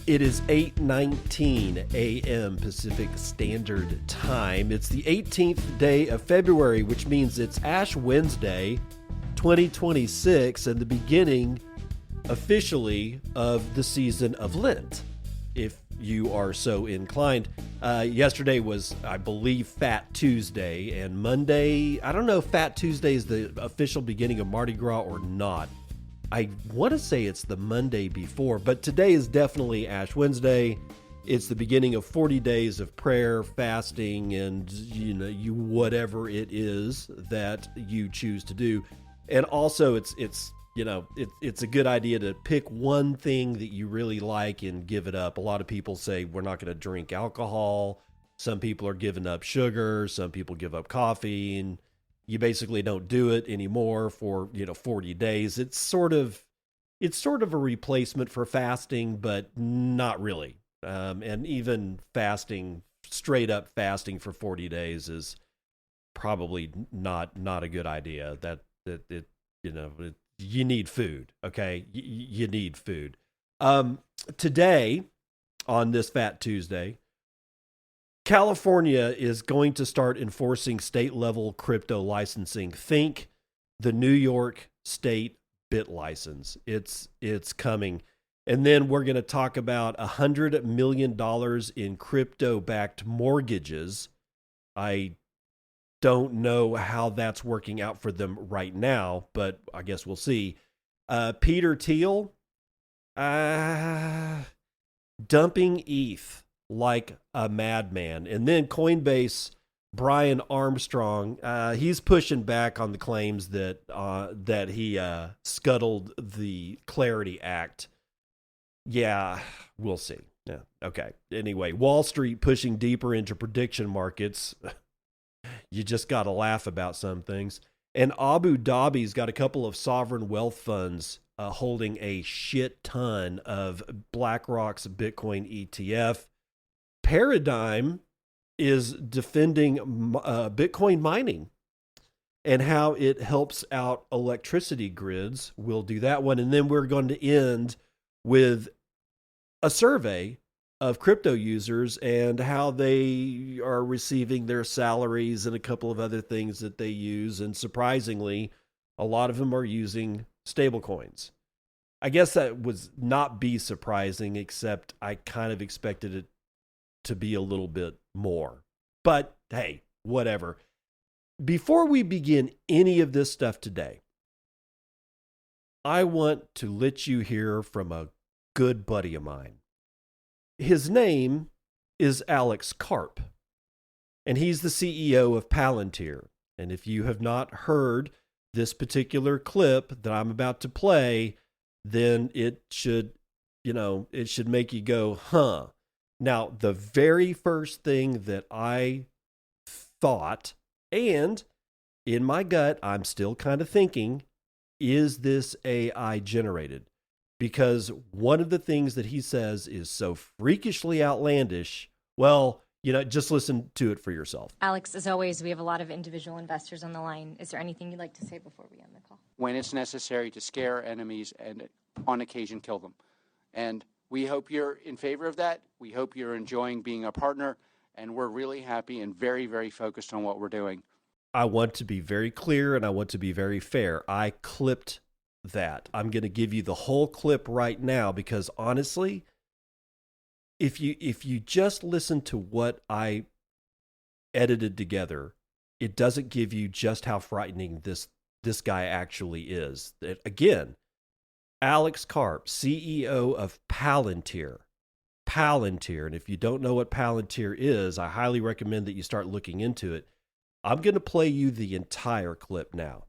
It is 8:19 a.m. Pacific Standard Time. It's the 18th day of February, which means it's Ash Wednesday 2026 and the beginning officially of the season of Lent, if you are so inclined. Yesterday was, I believe, Fat Tuesday, and Monday, I don't know if Fat Tuesday is the official beginning of Mardi Gras or not. I want to say it's the Monday before, but today is definitely Ash Wednesday. It's the beginning of 40 days of prayer, fasting, and you whatever it is that you choose to do. And also, it's a good idea to pick one thing that you really like and give it up. A lot of people say we're not going to drink alcohol. Some people are giving up sugar. Some people give up coffee, and you basically don't do it anymore for 40 days. It's sort of a replacement for fasting, but not really. And even fasting, straight up fasting for 40 days is probably not a good idea. You need food, okay? You need food. Today, on this Fat Tuesday, California is going to start enforcing state-level crypto licensing. Think the New York State Bit License. It's coming. And then we're going to talk about $100 million in crypto-backed mortgages. I don't know how that's working out for them right now, but I guess we'll see. Peter Thiel, dumping ETH like a madman. And then Coinbase, Brian Armstrong, he's pushing back on the claims that he scuttled the Clarity Act. Yeah, we'll see. Yeah, okay. Anyway, Wall Street pushing deeper into prediction markets. You just got to laugh about some things. And Abu Dhabi's got a couple of sovereign wealth funds holding a shit ton of BlackRock's Bitcoin ETF. Paradigm is defending Bitcoin mining and how it helps out electricity grids. We'll do that one. And then we're going to end with a survey of crypto users and how they are receiving their salaries and a couple of other things that they use. And surprisingly, a lot of them are using stablecoins. I guess that would not be surprising, except I kind of expected it to be a little bit more. But hey, whatever. Before we begin any of this stuff today, I want to let you hear from a good buddy of mine. His name is Alex Karp, and he's the CEO of Palantir. And if you have not heard this particular clip that I'm about to play, then it should make you go, huh. Now, the very first thing that I thought, and in my gut, I'm still kind of thinking, is this AI generated? Because one of the things that he says is so freakishly outlandish. Well, just listen to it for yourself. Alex, as always, we have a lot of individual investors on the line. Is there anything you'd like to say before we end the call? When it's necessary to scare enemies and on occasion kill them. And we hope you're in favor of that. We hope you're enjoying being a partner. And we're really happy and very, very focused on what we're doing. I want to be very clear and I want to be very fair. I clipped that. I'm going to give you the whole clip right now because honestly, if you just listen to what I edited together, it doesn't give you just how frightening this guy actually is. Again, Alex Karp, CEO of Palantir. Palantir, and if you don't know what Palantir is, I highly recommend that you start looking into it. I'm going to play you the entire clip now.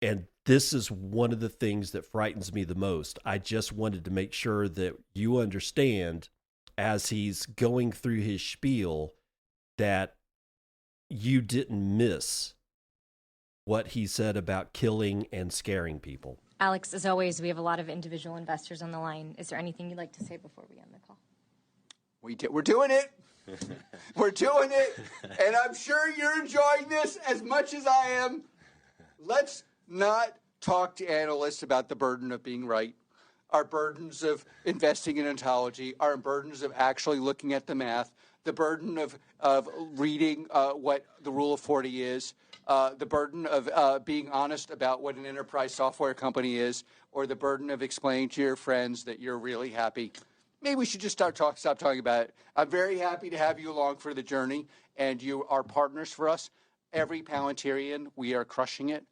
And this is one of the things that frightens me the most. I just wanted to make sure that you understand as he's going through his spiel that you didn't miss what he said about killing and scaring people. Alex, as always, we have a lot of individual investors on the line. Is there anything you'd like to say before we end the call? We're doing it. We're doing it. And I'm sure you're enjoying this as much as I am. Let's not talk to analysts about the burden of being right. our burdens of investing in ontology, our burdens of actually looking at the math, the burden of reading what the Rule of 40 is, the burden of being honest about what an enterprise software company is, or the burden of explaining to your friends that you're really happy. Maybe we should just stop talking about it. I'm very happy to have you along for the journey, and you are partners for us. Every Palantirian, we are crushing it.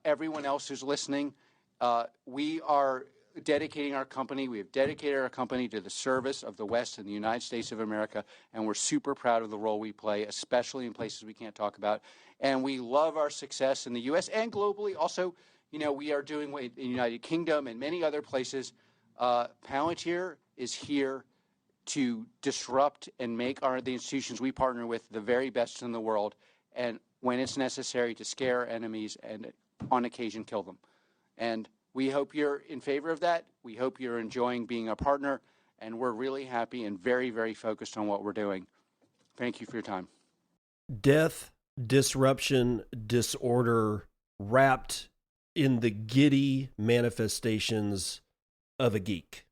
Everyone else who's listening, we are dedicating our company. We have dedicated our company to the service of the West and the United States of America, and we're super proud of the role we play, especially in places we can't talk about. And we love our success in the U.S. and globally. Also, we are doing in the United Kingdom and many other places. Palantir is here to disrupt and make the institutions we partner with the very best in the world, and when it's necessary, to scare our enemies and on occasion kill them. And we hope you're in favor of that. We hope you're enjoying being a partner, and we're really happy and very, very focused on what we're doing. Thank you for your time. Death, disruption, disorder, wrapped in the giddy manifestations of a geek.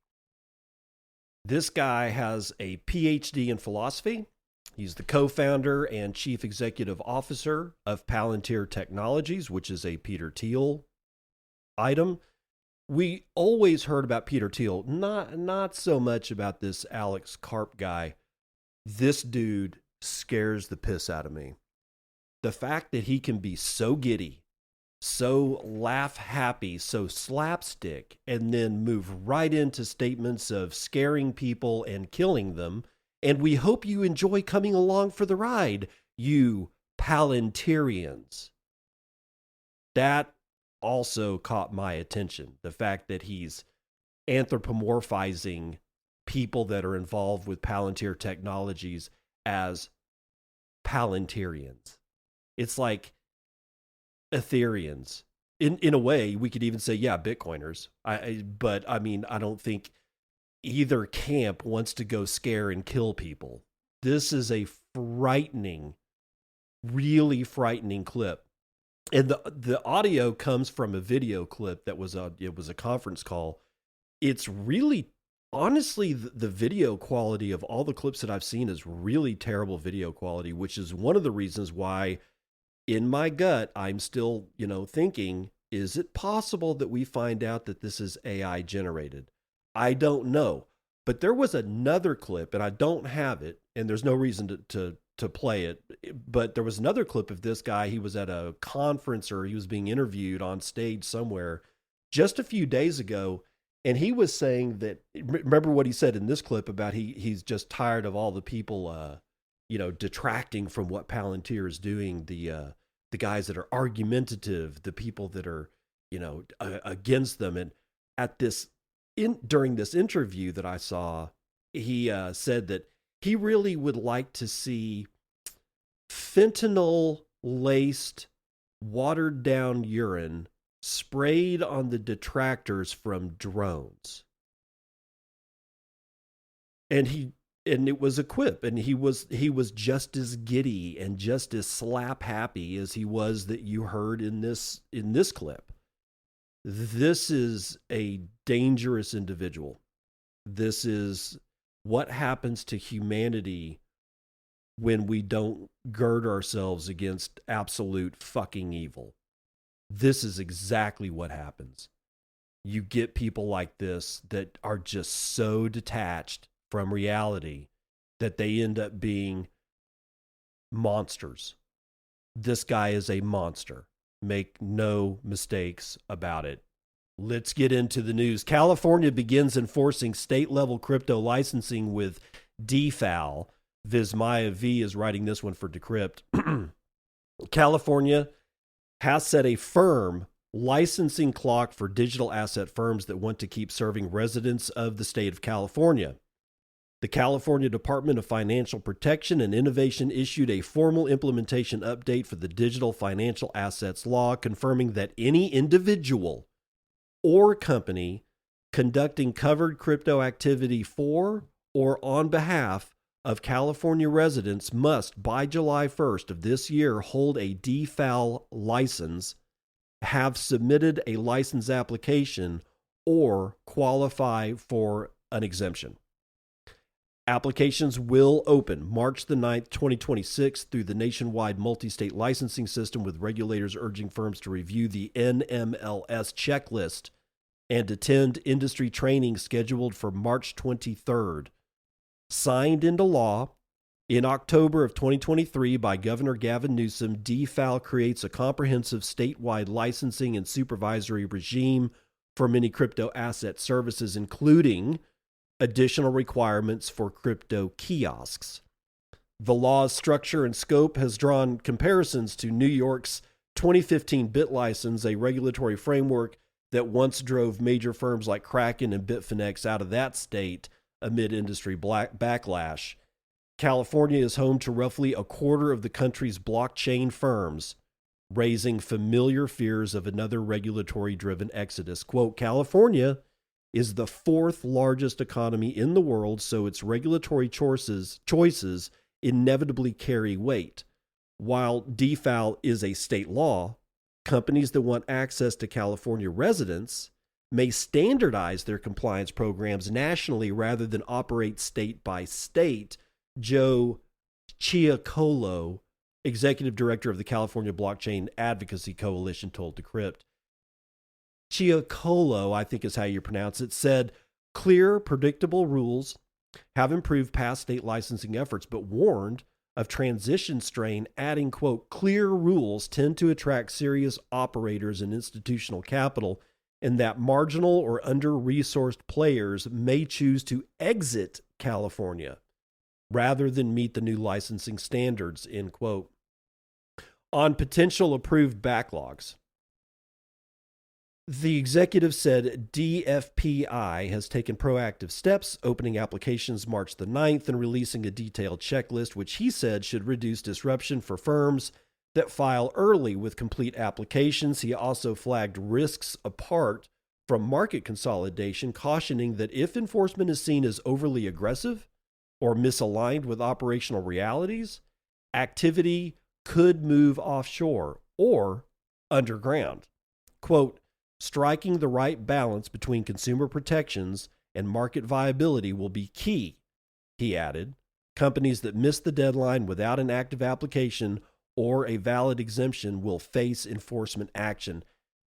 This guy has a PhD in philosophy. He's the co-founder and chief executive officer of Palantir Technologies, which is a Peter Thiel item. We always heard about Peter Thiel, not so much about this Alex Karp guy. This dude scares the piss out of me. The fact that he can be so giddy, so laugh happy, so slapstick, and then move right into statements of scaring people and killing them. And we hope you enjoy coming along for the ride, you Palantirians. That also caught my attention. The fact that he's anthropomorphizing people that are involved with Palantir Technologies as Palantirians. It's like Ethereans. In a way, we could even say, yeah, Bitcoiners. But I mean, I don't think either camp wants to go scare and kill people. This is a frightening, really frightening clip. And the audio comes from a video clip that was it was a conference call. It's really, honestly, the video quality of all the clips that I've seen is really terrible video quality, which is one of the reasons why in my gut, I'm still, thinking, is it possible that we find out that this is AI generated? I don't know. But there was another clip, and I don't have it, and there's no reason to play it. But there was another clip of this guy. He was at a conference, or he was being interviewed on stage somewhere just a few days ago. And he was saying that, remember what he said in this clip about he's just tired of all the people, detracting from what Palantir is doing, the guys that are argumentative, the people that are, against them. And at during this interview that I saw, he said that he really would like to see fentanyl-laced, watered-down urine sprayed on the detractors from drones. And it was a quip, and he was just as giddy and just as slap happy as he was that you heard in this clip. This is a dangerous individual. This is what happens to humanity when we don't gird ourselves against absolute fucking evil. This is exactly what happens. You get people like this that are just so detached from reality that they end up being monsters. This guy is a monster. Make no mistakes about it. Let's get into the news. California begins enforcing state-level crypto licensing with DFAL. Vismaya V is writing this one for Decrypt. California has set a firm licensing clock for digital asset firms that want to keep serving residents of the state of California. The California Department of Financial Protection and Innovation issued a formal implementation update for the Digital Financial Assets Law, confirming that any individual or company conducting covered crypto activity for or on behalf of California residents must, by July 1st of this year, hold a DFAL license, have submitted a license application, or qualify for an exemption. Applications will open March the 9th, 2026 through the nationwide multi-state licensing system, with regulators urging firms to review the NMLS checklist and attend industry training scheduled for March 23rd. Signed into law in October of 2023 by Governor Gavin Newsom, DFAL creates a comprehensive statewide licensing and supervisory regime for many crypto asset services, including additional requirements for crypto kiosks. The law's structure and scope has drawn comparisons to New York's 2015 BitLicense, a regulatory framework that once drove major firms like Kraken and Bitfinex out of that state amid industry backlash. California is home to roughly a quarter of the country's blockchain firms, raising familiar fears of another regulatory-driven exodus. Quote, California is the fourth largest economy in the world, so its regulatory choices inevitably carry weight. While DFAL is a state law, companies that want access to California residents may standardize their compliance programs nationally rather than operate state by state. Joe Chiacolo, executive director of the California Blockchain Advocacy Coalition, told Decrypt. Chiacolo, I think is how you pronounce it, said clear, predictable rules have improved past state licensing efforts, but warned of transition strain, adding, quote, clear rules tend to attract serious operators and institutional capital, and that marginal or under-resourced players may choose to exit California rather than meet the new licensing standards, end quote. On potential approved backlogs, the executive said DFPI has taken proactive steps, opening applications March the 9th and releasing a detailed checklist, which he said should reduce disruption for firms that file early with complete applications. He also flagged risks apart from market consolidation, cautioning that if enforcement is seen as overly aggressive or misaligned with operational realities, activity could move offshore or underground. Quote, striking the right balance between consumer protections and market viability will be key, he added. Companies that miss the deadline without an active application or a valid exemption will face enforcement action.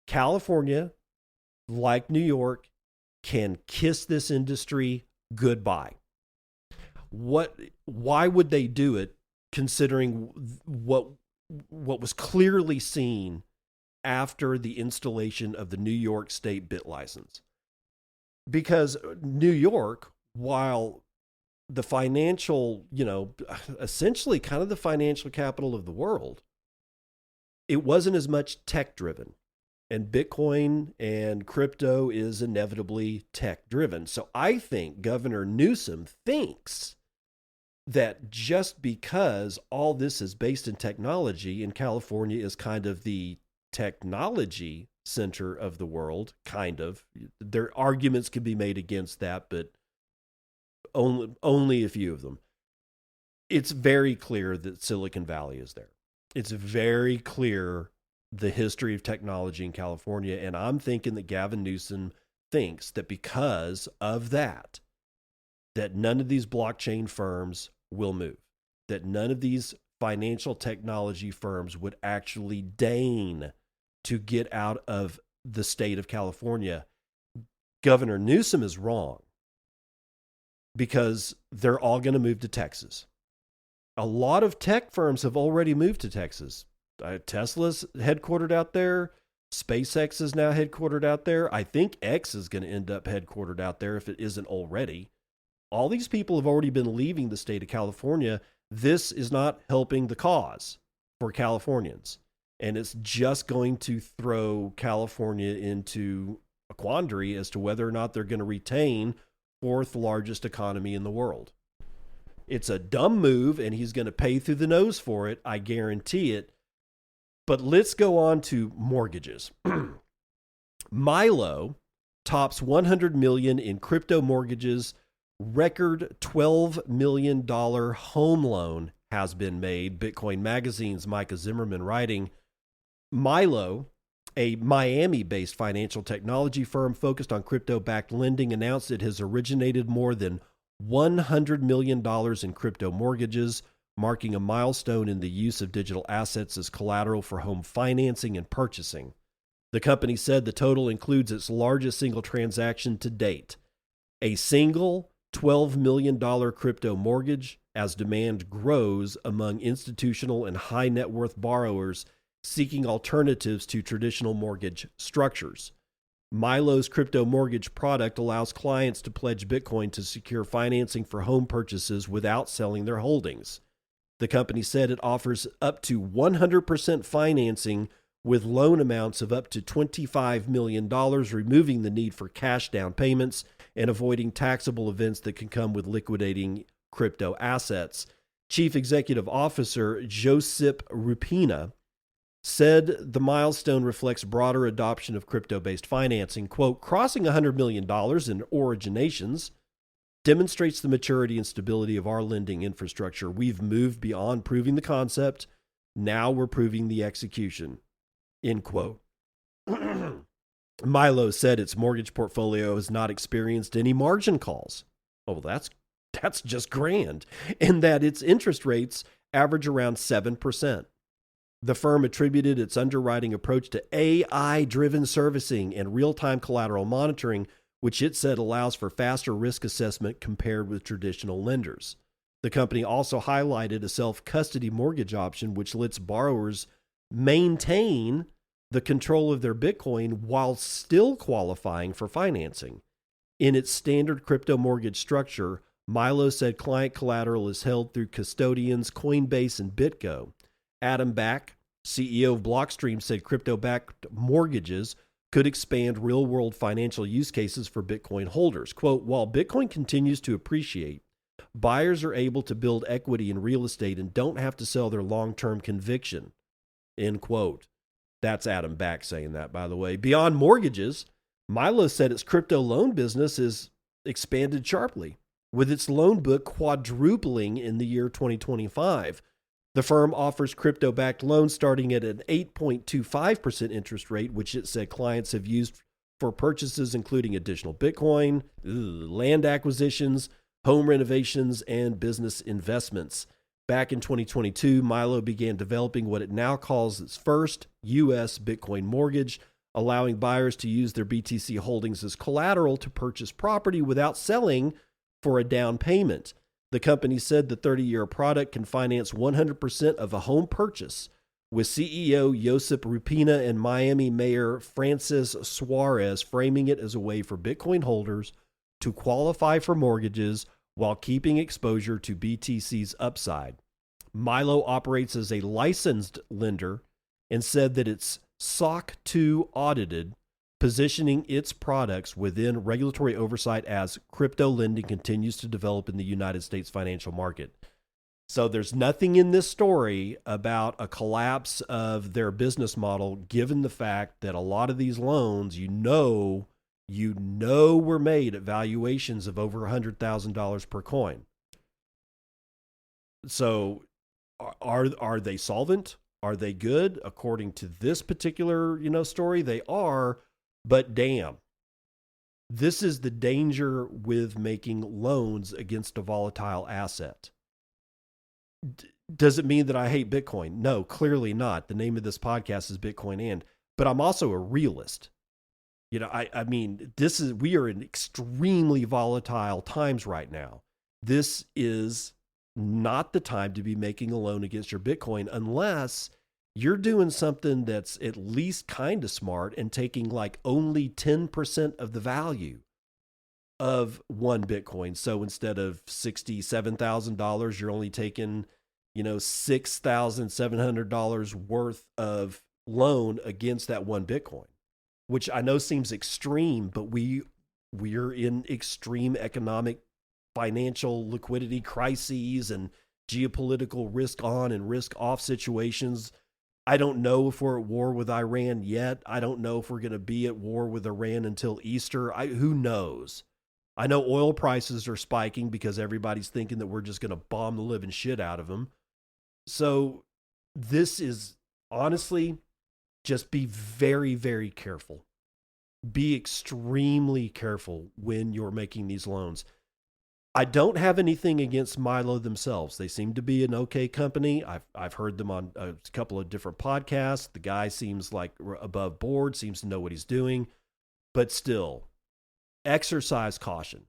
California, like New York, can kiss this industry goodbye. Why would they do it, considering what was clearly seen after the installation of the New York State BitLicense? Because New York, while the financial, essentially kind of the financial capital of the world, it wasn't as much tech driven. And Bitcoin and crypto is inevitably tech driven. So I think Governor Newsom thinks that just because all this is based in technology, and California is kind of the technology center of the world, kind of, there arguments can be made against that, but only a few of them. It's very clear that Silicon Valley is there. It's very clear the history of technology in California, and I'm thinking that Gavin Newsom thinks that because of that none of these blockchain firms will move, that none of these financial technology firms would actually deign to get out of the state of California. Governor Newsom is wrong, because they're all going to move to Texas. A lot of tech firms have already moved to Texas. Tesla's headquartered out there. SpaceX is now headquartered out there. I think X is going to end up headquartered out there if it isn't already. All these people have already been leaving the state of California. This is not helping the cause for Californians. And it's just going to throw California into a quandary as to whether or not they're going to retain fourth largest economy in the world. It's a dumb move, and he's going to pay through the nose for it. I guarantee it. But let's go on to mortgages. Milo tops 100 million in crypto mortgages. Record $12 million home loan has been made. Bitcoin Magazine's Micah Zimmerman writing, Milo A Miami-based financial technology firm focused on crypto-backed lending announced it has originated more than $100 million in crypto mortgages, marking a milestone in the use of digital assets as collateral for home financing and purchasing. The company said the total includes its largest single transaction to date, a single $12 million crypto mortgage, as demand grows among institutional and high net worth borrowers seeking alternatives to traditional mortgage structures. Milo's crypto mortgage product allows clients to pledge Bitcoin to secure financing for home purchases without selling their holdings. The company said it offers up to 100% financing with loan amounts of up to $25 million, removing the need for cash down payments and avoiding taxable events that can come with liquidating crypto assets. Chief Executive Officer Josip Rupina said the milestone reflects broader adoption of crypto-based financing. Quote, crossing $100 million in originations demonstrates the maturity and stability of our lending infrastructure. We've moved beyond proving the concept. Now we're proving the execution. End quote. Milo said its mortgage portfolio has not experienced any margin calls. Oh, well, that's just grand. And that its interest rates average around 7%. The firm attributed its underwriting approach to AI-driven servicing and real-time collateral monitoring, which it said allows for faster risk assessment compared with traditional lenders. The company also highlighted a self-custody mortgage option, which lets borrowers maintain the control of their Bitcoin while still qualifying for financing. In its standard crypto mortgage structure, Milo said client collateral is held through custodians Coinbase and BitGo. Adam Back, CEO of Blockstream, said crypto-backed mortgages could expand real-world financial use cases for Bitcoin holders. Quote, while Bitcoin continues to appreciate, buyers are able to build equity in real estate and don't have to sell their long-term conviction. End quote. That's Adam Back saying that, by the way. Beyond mortgages, Milo said its crypto loan business is expanded sharply, with its loan book quadrupling in the year 2025. The firm offers crypto-backed loans starting at an 8.25% interest rate, which it said clients have used for purchases including additional Bitcoin, land acquisitions, home renovations, and business investments. Back in 2022, Milo began developing what it now calls its first U.S. Bitcoin mortgage, allowing buyers to use their BTC holdings as collateral to purchase property without selling for a down payment. The company said the 30-year product can finance 100% of a home purchase, with CEO Josip Rupina and Miami Mayor Francis Suarez framing it as a way for Bitcoin holders to qualify for mortgages while keeping exposure to BTC's upside. Milo operates as a licensed lender and said that it's SOC 2 audited, positioning its products within regulatory oversight as crypto lending continues to develop in the United States financial market. So there's nothing in this story about a collapse of their business model, given the fact that a lot of these loans, you know were made at valuations of over $100,000 per coin. So are they solvent? Are they good? According to this particular, story, they are. But damn, this is the danger with making loans against a volatile asset. Does it mean that I hate Bitcoin? No, clearly not. The name of this podcast is Bitcoin but I'm also a realist. I mean, we are in extremely volatile times right now. This is not the time to be making a loan against your Bitcoin unless you're doing something that's at least kind of smart and taking like only 10% of the value of one Bitcoin. So instead of $67,000, you're only taking, $6,700 worth of loan against that one Bitcoin, which I know seems extreme, but we're in extreme economic, financial liquidity crises and geopolitical risk on and risk off situations. I don't know if we're at war with Iran yet. I don't know if we're going to be at war with Iran until Easter. Who knows? I know oil prices are spiking because everybody's thinking that we're just going to bomb the living shit out of them. So this is honestly, just be very, very careful. Be extremely careful when you're making these loans. I don't have anything against Milo themselves. They seem to be an okay company. I've heard them on a couple of different podcasts. The guy seems like above board, seems to know what he's doing. But still, exercise caution.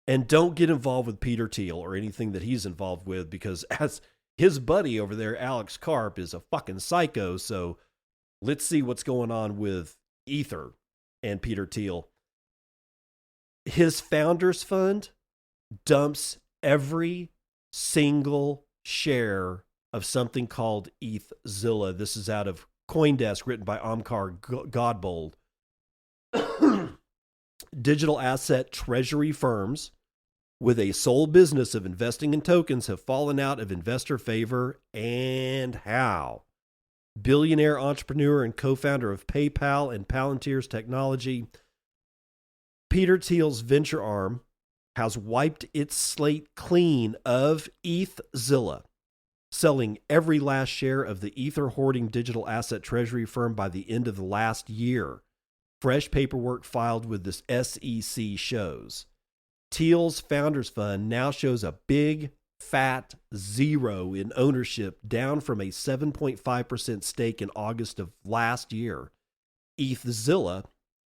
And don't get involved with Peter Thiel or anything that he's involved with, because as his buddy over there, Alex Karp, is a fucking psycho. So let's see what's going on with Ether and Peter Thiel. His founders fund dumps every single share of something called ETHZilla. This is out of CoinDesk, written by Omkar Godbold. Digital asset treasury firms with a sole business of investing in tokens have fallen out of investor favor. And how? Billionaire entrepreneur and co-founder of PayPal and Palantir's technology, Peter Thiel's venture arm has wiped its slate clean of ETHZilla, selling every last share of the Ether hoarding digital asset treasury firm by the end of the last year. Fresh paperwork filed with the SEC shows. Thiel's Founders Fund now shows a big, fat 0 in ownership, down from a 7.5% stake in August of last year. ETHZilla,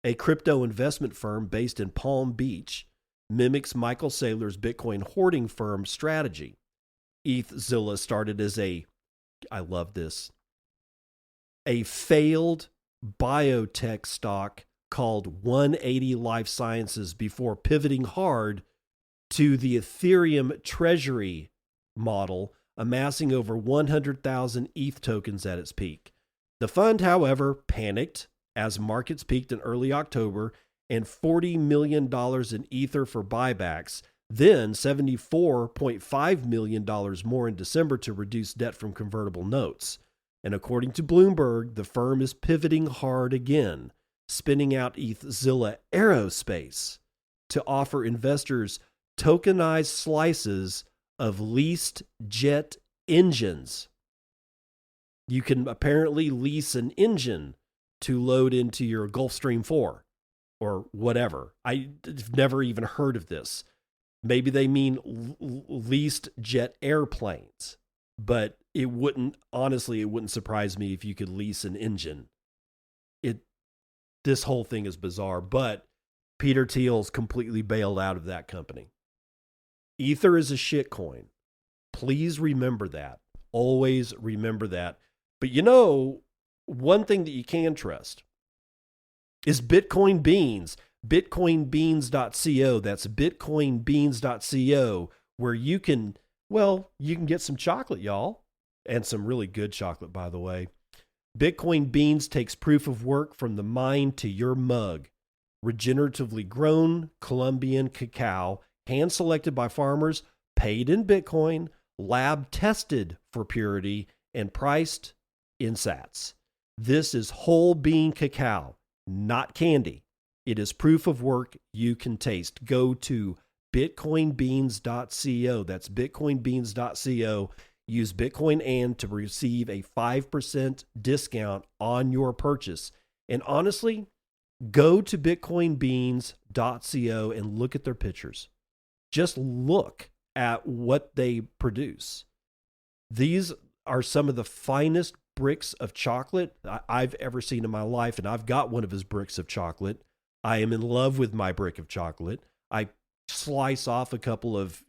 a crypto investment firm based in Palm Beach, mimics Michael Saylor's Bitcoin hoarding firm strategy. ETHZilla started as I love this, a failed biotech stock called 180 Life Sciences before pivoting hard to the Ethereum treasury model, amassing over 100,000 ETH tokens at its peak. The fund, however, panicked as markets peaked in early October, and $40 million in Ether for buybacks, then $74.5 million more in December to reduce debt from convertible notes. And according to Bloomberg, the firm is pivoting hard again, spinning out ETHZilla Aerospace to offer investors tokenized slices of leased jet engines. You can apparently lease an engine to load into your Gulfstream 4 or whatever. I've never even heard of this. Maybe they mean leased jet airplanes, but it wouldn't surprise me if you could lease an engine. This whole thing is bizarre, but Peter Thiel's completely bailed out of that company. Ether is a shit coin. Please remember that. Always remember that. But one thing that you can trust is Bitcoin Beans. BitcoinBeans.co. That's BitcoinBeans.co, where you can get some chocolate, y'all. And some really good chocolate, by the way. Bitcoin Beans takes proof of work from the mine to your mug. Regeneratively grown Colombian cacao, hand-selected by farmers, paid in Bitcoin, lab-tested for purity, and priced in sats. This is whole bean cacao, not candy. It is proof of work you can taste. Go to bitcoinbeans.co. That's bitcoinbeans.co. Use Bitcoin and to receive a 5% discount on your purchase. And honestly, go to bitcoinbeans.co and look at their pictures. Just look at what they produce. These are some of the finest bricks of chocolate I've ever seen in my life, and I've got one of his bricks of chocolate. I am in love with my brick of chocolate. I slice off a couple of,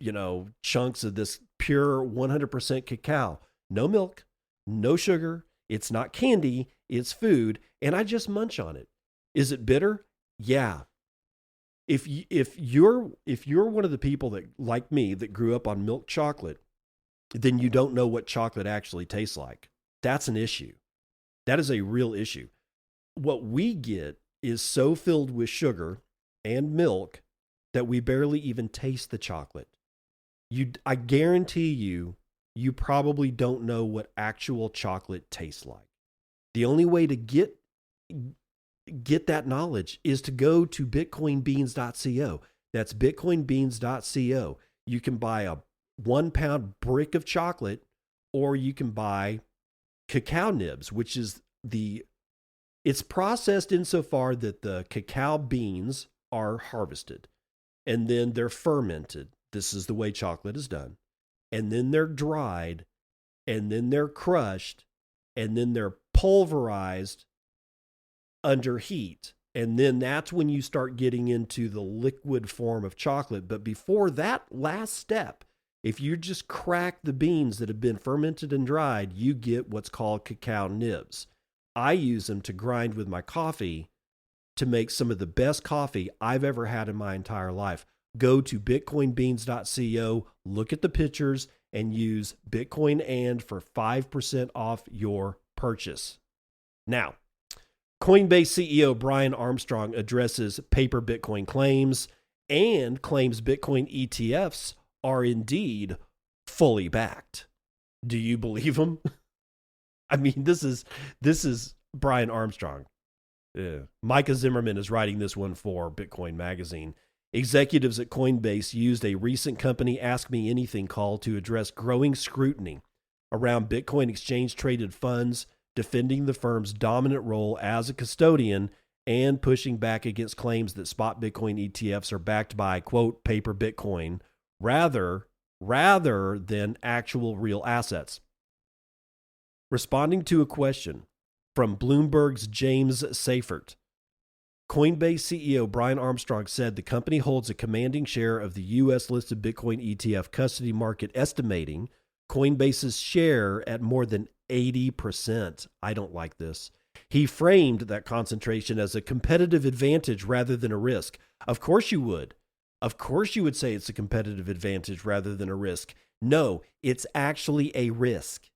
chunks of this pure 100% cacao. No milk, no sugar. It's not candy, it's food, and I just munch on it. Is it bitter? Yeah. If you're one of the people that, like me, that grew up on milk chocolate, then you don't know what chocolate actually tastes like. That's an issue. That is a real issue. What we get is so filled with sugar and milk that we barely even taste the chocolate. I guarantee you probably don't know what actual chocolate tastes like. The only way to get that knowledge is to go to bitcoinbeans.co. That's bitcoinbeans.co. You can buy a 1 pound brick of chocolate, or you can buy cacao nibs, which is it's processed insofar that the cacao beans are harvested and then they're fermented. This is the way chocolate is done. And then they're dried and then they're crushed and then they're pulverized under heat. And then that's when you start getting into the liquid form of chocolate. But before that last step, if you just crack the beans that have been fermented and dried, you get what's called cacao nibs. I use them to grind with my coffee to make some of the best coffee I've ever had in my entire life. Go to bitcoinbeans.co, look at the pictures, and use Bitcoin and for 5% off your purchase. Now, Coinbase CEO Brian Armstrong addresses paper Bitcoin claims and claims Bitcoin ETFs are indeed fully backed. Do you believe him? I mean, this is Brian Armstrong. Micah Zimmerman is writing this one for Bitcoin Magazine. Executives at Coinbase used a recent company Ask Me Anything call to address growing scrutiny around Bitcoin exchange-traded funds, defending the firm's dominant role as a custodian and pushing back against claims that spot Bitcoin ETFs are backed by, quote, paper Bitcoin, rather than actual real assets. Responding to a question from Bloomberg's James Seifert, Coinbase CEO Brian Armstrong said the company holds a commanding share of the U.S.-listed Bitcoin ETF custody market, estimating Coinbase's share at more than 80%. I don't like this. He framed that concentration as a competitive advantage rather than a risk. Of course you would. Of course you would say it's a competitive advantage rather than a risk. No, it's actually a risk.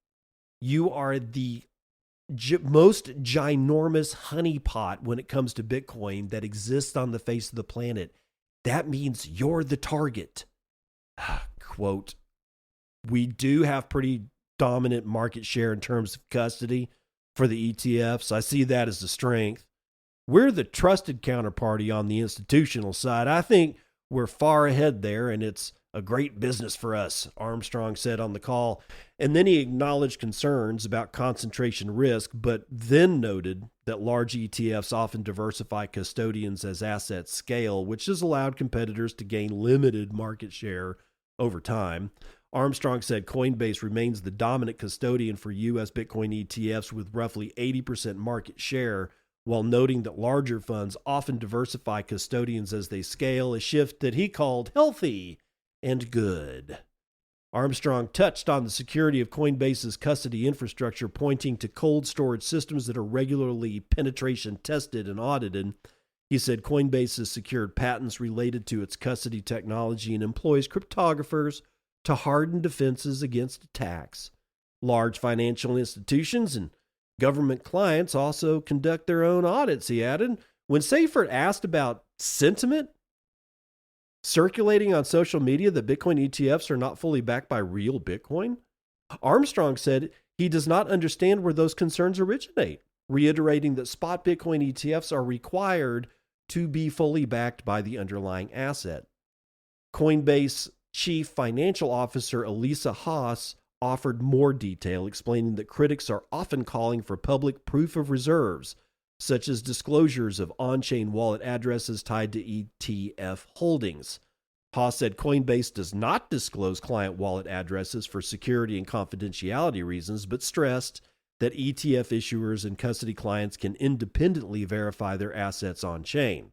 You are the most ginormous honeypot when it comes to Bitcoin that exists on the face of the planet. That means you're the target. Quote, we do have pretty dominant market share in terms of custody for the ETFs. I see that as a strength. We're the trusted counterparty on the institutional side. I think we're far ahead there, and it's a great business for us, Armstrong said on the call. And then he acknowledged concerns about concentration risk, but then noted that large ETFs often diversify custodians as assets scale, which has allowed competitors to gain limited market share over time. Armstrong said Coinbase remains the dominant custodian for U.S. Bitcoin ETFs with roughly 80% market share, while noting that larger funds often diversify custodians as they scale, a shift that he called healthy and good. Armstrong touched on the security of Coinbase's custody infrastructure, pointing to cold storage systems that are regularly penetration tested and audited. He said Coinbase has secured patents related to its custody technology and employs cryptographers to harden defenses against attacks. Large financial institutions and government clients also conduct their own audits, he added. When Seifert asked about sentiment circulating on social media that Bitcoin ETFs are not fully backed by real Bitcoin, Armstrong said he does not understand where those concerns originate, reiterating that spot Bitcoin ETFs are required to be fully backed by the underlying asset. Coinbase Chief Financial Officer Elisa Haas offered more detail, explaining that critics are often calling for public proof of reserves, such as disclosures of on-chain wallet addresses tied to ETF holdings. Haas said Coinbase does not disclose client wallet addresses for security and confidentiality reasons, but stressed that ETF issuers and custody clients can independently verify their assets on-chain.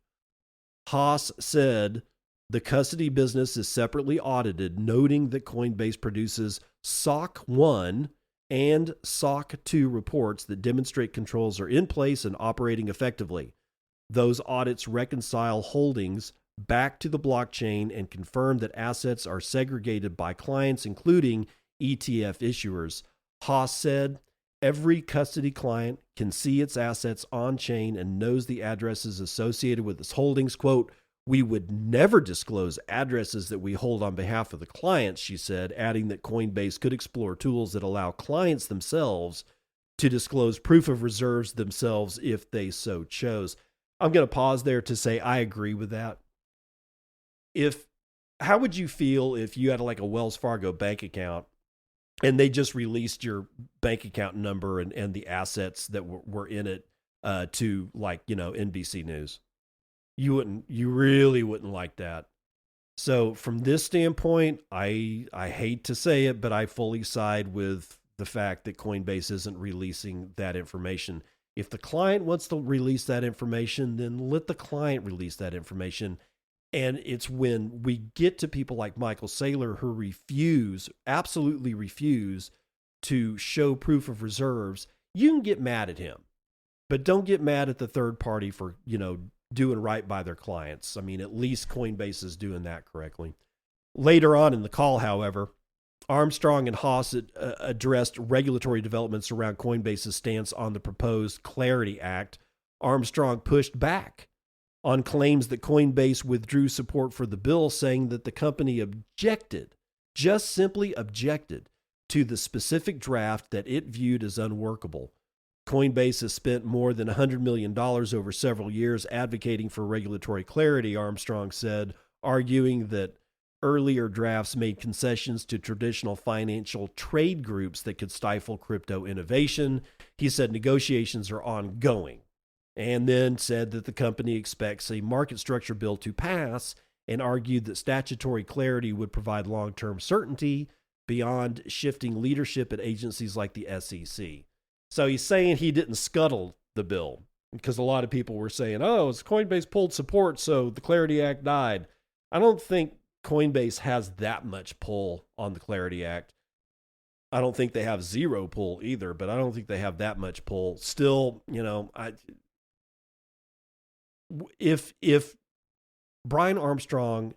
Haas said the custody business is separately audited, noting that Coinbase produces SOC 1 and SOC 2 reports that demonstrate controls are in place and operating effectively. Those audits reconcile holdings back to the blockchain and confirm that assets are segregated by clients, including ETF issuers. Haas said, every custody client can see its assets on-chain and knows the addresses associated with its holdings. Quote, we would never disclose addresses that we hold on behalf of the clients, she said, adding that Coinbase could explore tools that allow clients themselves to disclose proof of reserves themselves if they so chose. I'm going to pause there to say I agree with that. How would you feel if you had like a Wells Fargo bank account and they just released your bank account number and the assets that were in it to, like, NBC News. You really wouldn't like that. So from this standpoint, I hate to say it, but I fully side with the fact that Coinbase isn't releasing that information. If the client wants to release that information, then let the client release that information. And it's when we get to people like Michael Saylor who absolutely refuse to show proof of reserves, you can get mad at him. But don't get mad at the third party for, doing right by their clients. I mean, at least Coinbase is doing that correctly. Later on in the call, however, Armstrong and Haas addressed regulatory developments around Coinbase's stance on the proposed Clarity Act. Armstrong pushed back on claims that Coinbase withdrew support for the bill, saying that the company just simply objected to the specific draft that it viewed as unworkable. Coinbase has spent more than $100 million over several years advocating for regulatory clarity, Armstrong said, arguing that earlier drafts made concessions to traditional financial trade groups that could stifle crypto innovation. He said negotiations are ongoing, and then said that the company expects a market structure bill to pass, and argued that statutory clarity would provide long-term certainty beyond shifting leadership at agencies like the SEC. So he's saying he didn't scuttle the bill, because a lot of people were saying, oh, it's Coinbase pulled support, so the Clarity Act died. I don't think Coinbase has that much pull on the Clarity Act. I don't think they have zero pull either, but I don't think they have that much pull. Still, if Brian Armstrong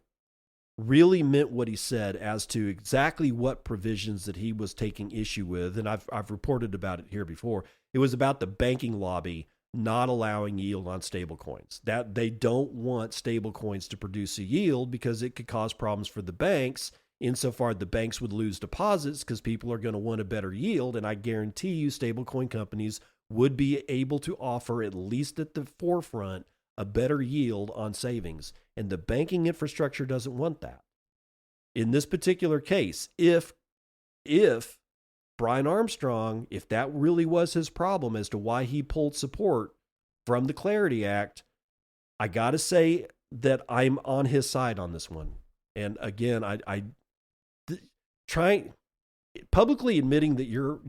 really meant what he said as to exactly what provisions that he was taking issue with, and I've reported about it here before, it was about the banking lobby not allowing yield on stablecoins. That they don't want stablecoins to produce a yield because it could cause problems for the banks, insofar the banks would lose deposits because people are going to want a better yield, and I guarantee you stablecoin companies would be able to offer, at least at the forefront, a better yield on savings. And the banking infrastructure doesn't want that. In this particular case, if Brian Armstrong, if that really was his problem as to why he pulled support from the Clarity Act, I got to say that I'm on his side on this one. And again, I trying publicly admitting that you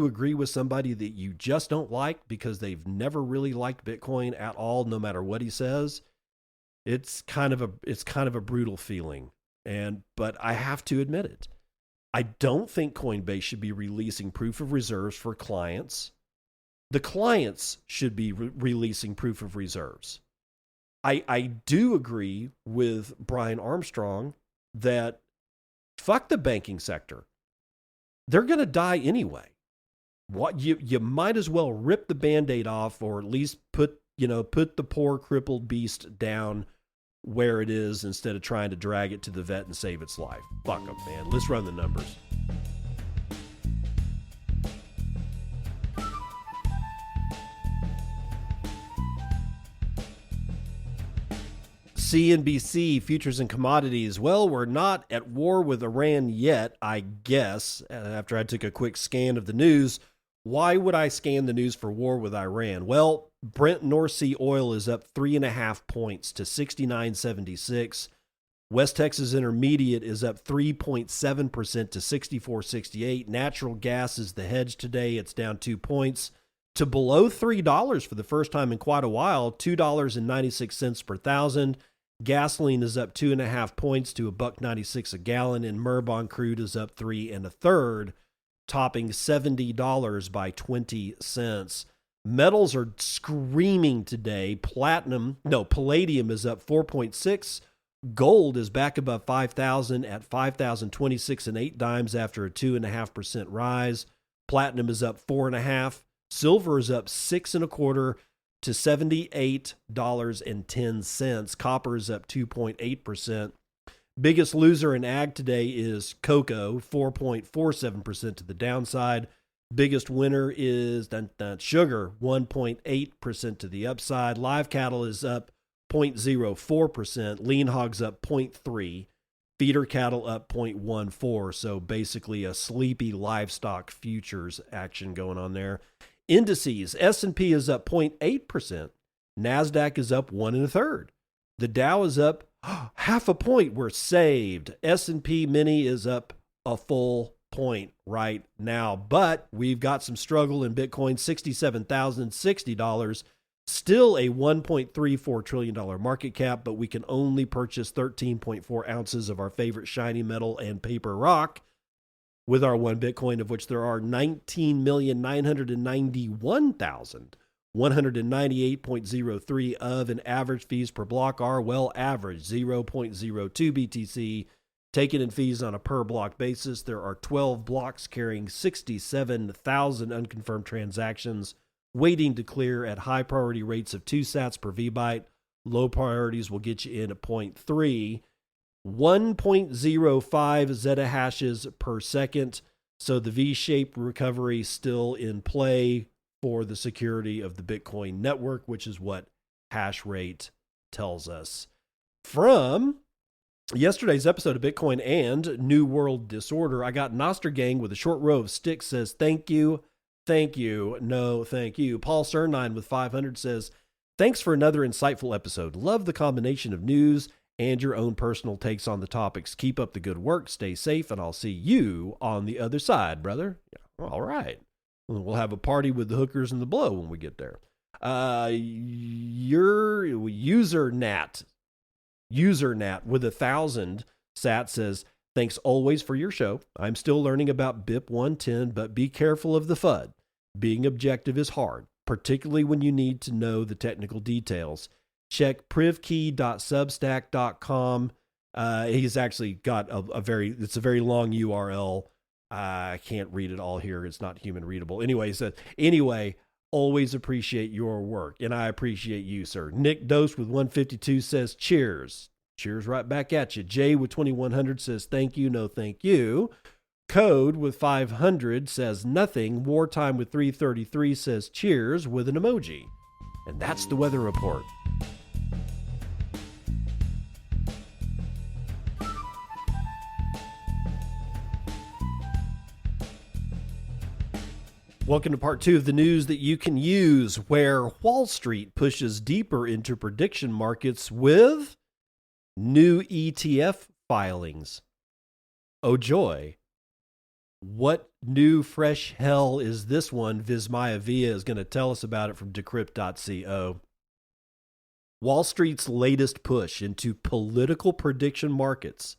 agree with somebody that you just don't like because they've never really liked Bitcoin at all, no matter what he says. It's kind of a brutal feeling. But I have to admit it. I don't think Coinbase should be releasing proof of reserves for clients. The clients should be releasing proof of reserves. I do agree with Brian Armstrong that fuck the banking sector. They're going to die anyway. What you might as well rip the Band-Aid off, or at least put the poor crippled beast down where it is instead of trying to drag it to the vet and save its life. Fuck them, man. Let's run the numbers. CNBC, futures and commodities. Well, we're not at war with Iran yet, I guess. After I took a quick scan of the news, why would I scan the news for war with Iran? Well, Brent North Sea oil is up 3.5 points to 69.76. West Texas Intermediate is up 3.7% to 64.68. Natural gas is the hedge today. It's down 2 points to below $3 for the first time in quite a while, $2.96 per thousand. Gasoline is up 2.5 points to $1.96 a gallon, and Murban crude is up 3 1/3, topping $70 by 20 cents. Metals are screaming today. Palladium is up 4.6. Gold is back above 5,000 at 5,026 and 8 dimes after a 2.5% rise. Platinum is up 4.5. Silver is up 6 1/4 to $78.10. Copper is up 2.8%. Biggest loser in ag today is cocoa, 4.47% to the downside. Biggest winner is sugar, 1.8% to the upside. Live cattle is up 0.04%. Lean hogs up 0.3%. Feeder cattle up 0.14, so basically a sleepy livestock futures action going on there. Indices, S&P is up 0.8%. NASDAQ is up 1 1/3. The Dow is up half a point. We're saved. S&P mini is up a full point right now, but we've got some struggle in Bitcoin, $67,060. Still a $1.34 trillion market cap, but we can only purchase 13.4 ounces of our favorite shiny metal and paper rock with our one Bitcoin, of which there are 19,991,198.03 of, and average fees per block are well average, 0.02 BTC. Taken in fees on a per block basis, there are 12 blocks carrying 67,000 unconfirmed transactions waiting to clear at high priority rates of 2 sats per VByte. Low priorities will get you in at 0.3, 1.05 zettahashes per second. So the V-shaped recovery still in play for the security of the Bitcoin network, which is what hash rate tells us. From yesterday's episode of Bitcoin and New World Disorder, I got Nostr Gang with a short row of sticks says, thank you. Thank you. No, thank you. Paul Cernine with 500 says, thanks for another insightful episode. Love the combination of news and your own personal takes on the topics. Keep up the good work. Stay safe, and I'll see you on the other side, brother. Yeah, all right. We'll have a party with the hookers and the blow when we get there. Your user Nat with 1,000 sat says, thanks always for your show. I'm still learning about BIP 110, but be careful of the FUD. Being objective is hard, particularly when you need to know the technical details. Check privkey.substack.com. He's actually got it's a very long URL. I can't read it all here. It's not human readable. Anyway, always appreciate your work, and I appreciate you, sir. Nick Dose with 152 says, cheers. Cheers right back at you. Jay with 2100 says, thank you, no thank you. Code with 500 says, nothing. Wartime with 333 says, cheers with an emoji. And that's the weather report. Welcome to part 2 of the news that you can use, where Wall Street pushes deeper into prediction markets with new ETF filings. Oh joy. What new fresh hell is this one? Vismaya Via is going to tell us about it from decrypt.co. Wall Street's latest push into political prediction markets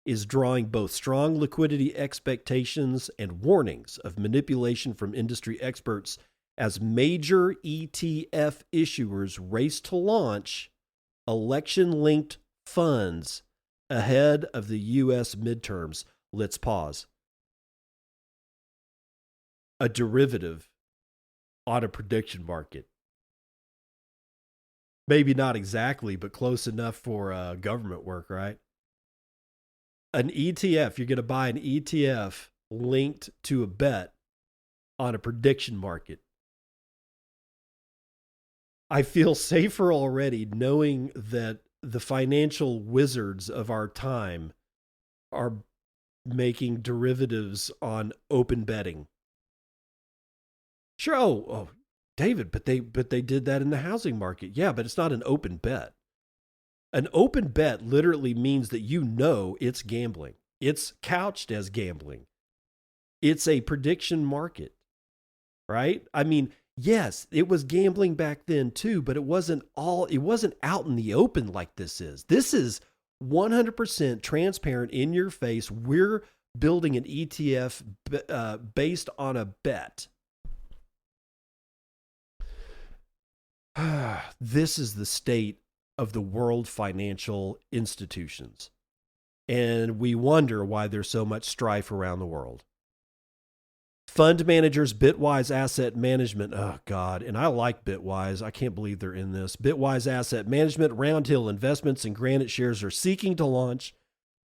is drawing both strong liquidity expectations and warnings of manipulation from industry experts as major ETF issuers race to launch election-linked funds ahead of the U.S. midterms. Let's pause. A derivative on a prediction market. Maybe not exactly, but close enough for government work, right? An ETF, you're going to buy an ETF linked to a bet on a prediction market. I feel safer already knowing that the financial wizards of our time are making derivatives on open betting. Sure. Oh, David, but they did that in the housing market. Yeah, but it's not an open bet. An open bet literally means that you know it's gambling. It's couched as gambling. It's a prediction market, right? I mean, yes, it was gambling back then too, but it wasn't out in the open like this is. This is 100% transparent, in your face. We're building an ETF based on a bet. This is the state of the world financial institutions. And we wonder why there's so much strife around the world. Fund managers, Bitwise Asset Management. Oh, God. And I like Bitwise. I can't believe they're in this. Bitwise Asset Management, Roundhill Investments, and Granite Shares are seeking to launch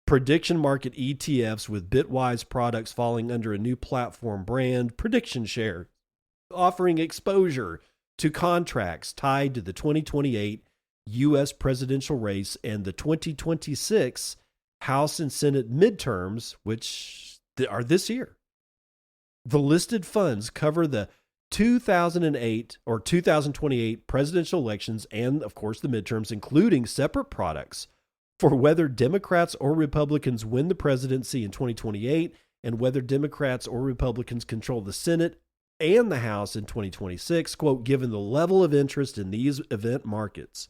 prediction market ETFs with Bitwise products falling under a new platform brand, Prediction Share, offering exposure to contracts tied to the 2028 U.S. presidential race and the 2026 House and Senate midterms, which are this year. The listed funds cover the 2008 or 2028 presidential elections and, of course, the midterms, including separate products for whether Democrats or Republicans win the presidency in 2028 and whether Democrats or Republicans control the Senate and the House in 2026. Quote, given the level of interest in these event markets,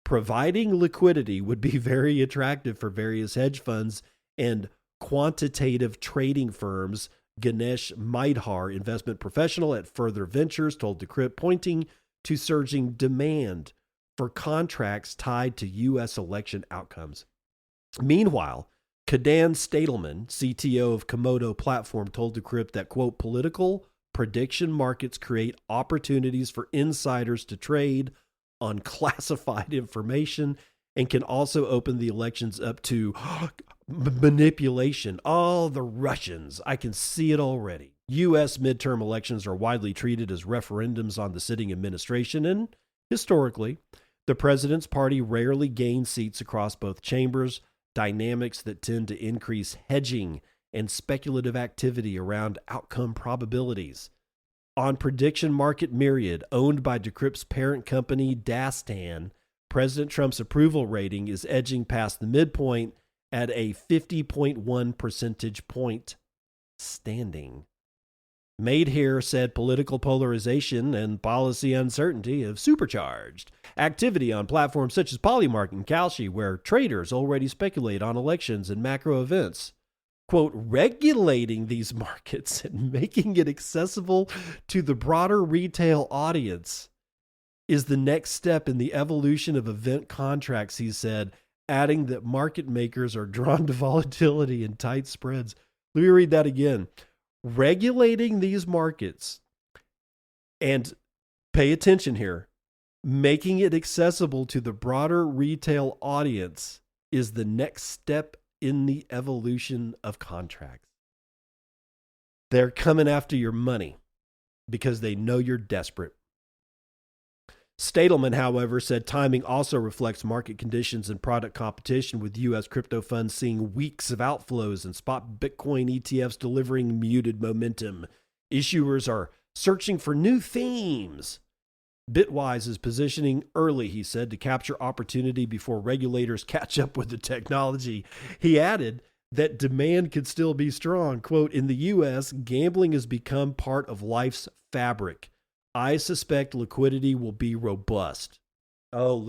providing liquidity would be very attractive for various hedge funds and quantitative trading firms. Ganesh Maidhar, investment professional at Further Ventures, told Decrypt, pointing to surging demand for contracts tied to U.S. election outcomes. Meanwhile, Kadan Stadelman, CTO of Komodo Platform, told Decrypt that, quote, political prediction markets create opportunities for insiders to trade on classified information and can also open the elections up to manipulation. Oh, the Russians. I can see it already. U.S. midterm elections are widely treated as referendums on the sitting administration, and historically, the president's party rarely gains seats across both chambers, dynamics that tend to increase hedging and speculative activity around outcome probabilities. On Prediction Market Myriad, owned by Decrypt's parent company, Dastan, President Trump's approval rating is edging past the midpoint at a 50.1 percentage point standing. Made here said political polarization and policy uncertainty have supercharged activity on platforms such as Polymarket and Kalshi, where traders already speculate on elections and macro events. Quote, regulating these markets and making it accessible to the broader retail audience is the next step in the evolution of event contracts, he said, adding that market makers are drawn to volatility and tight spreads. Let me read that again. Regulating these markets, and pay attention here, making it accessible to the broader retail audience is the next step in the evolution of contracts. They're coming after your money because they know you're desperate. Stadelman, however, said timing also reflects market conditions and product competition, with U.S. crypto funds seeing weeks of outflows and spot Bitcoin ETFs delivering muted momentum. Issuers are searching for new themes. Bitwise is positioning early, he said, to capture opportunity before regulators catch up with the technology. He added that demand could still be strong. Quote, in the U.S., gambling has become part of life's fabric. I suspect liquidity will be robust. Oh,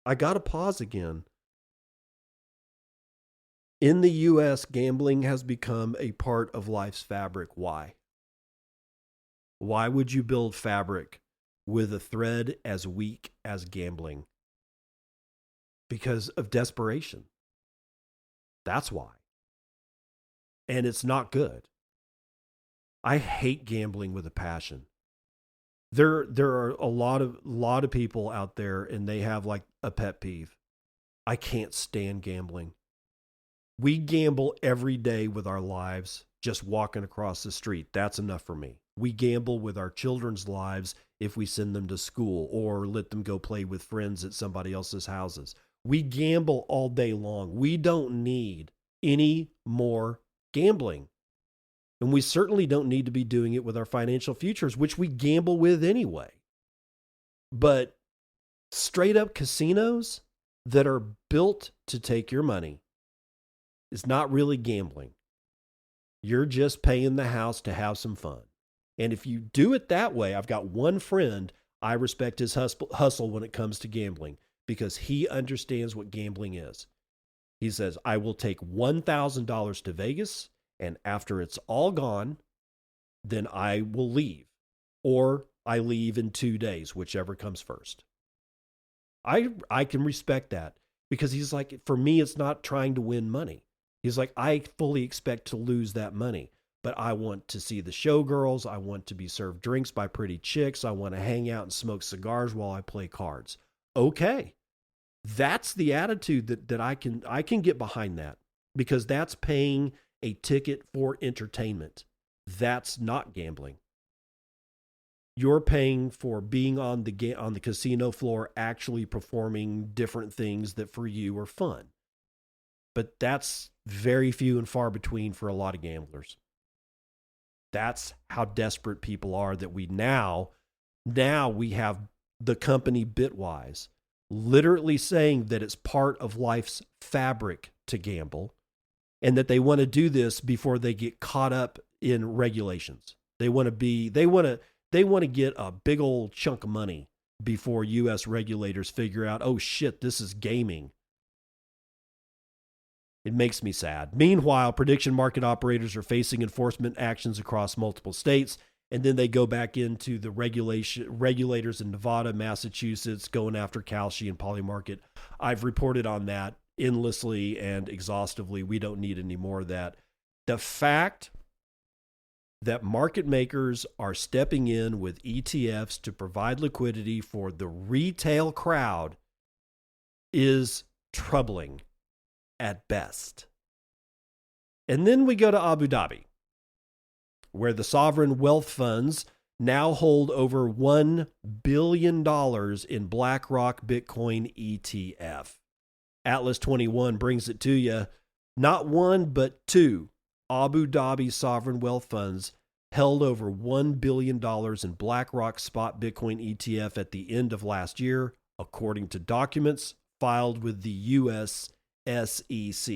I got to pause again. In the U.S., gambling has become a part of life's fabric. Why? Why would you build fabric with a thread as weak as gambling? Because of desperation. That's why. And it's not good. I hate gambling with a passion. There are a lot of people out there, and they have like a pet peeve. I can't stand gambling. We gamble every day with our lives, just walking across the street. That's enough for me. We gamble with our children's lives if we send them to school or let them go play with friends at somebody else's houses. We gamble all day long. We don't need any more gambling. And we certainly don't need to be doing it with our financial futures, which we gamble with anyway. But straight up casinos that are built to take your money is not really gambling. You're just paying the house to have some fun. And if you do it that way, I've got one friend, I respect his hustle when it comes to gambling because he understands what gambling is. He says, I will take $1,000 to Vegas, and after it's all gone, then I will leave. Or I leave in 2 days, whichever comes first. I can respect that because he's like, for me, it's not trying to win money. He's like, I fully expect to lose that money, but I want to see the showgirls. I want to be served drinks by pretty chicks. I want to hang out and smoke cigars while I play cards. Okay. That's the attitude that I can get behind that because that's paying a ticket for entertainment. That's not gambling. You're paying for being on the casino floor, actually performing different things that for you are fun. but that's very few and far between for a lot of gamblers. That's how desperate people are that we now we have the company Bitwise literally saying that it's part of life's fabric to gamble, and that they want to do this before they get caught up in regulations. They want to get a big old chunk of money before US regulators figure out, oh shit, this is gaming. It makes me sad. Meanwhile, prediction market operators are facing enforcement actions across multiple states, and then they go back into the regulators in Nevada, Massachusetts, going after Kalshi and Polymarket. I've reported on that endlessly and exhaustively. We don't need any more of that. The fact that market makers are stepping in with ETFs to provide liquidity for the retail crowd is troubling at best. And then we go to Abu Dhabi, where the sovereign wealth funds now hold over $1 billion in BlackRock Bitcoin ETF. Atlas 21 brings it to you. Not one, but two Abu Dhabi sovereign wealth funds held over $1 billion in BlackRock spot Bitcoin ETF at the end of last year, according to documents filed with the U.S. SEC.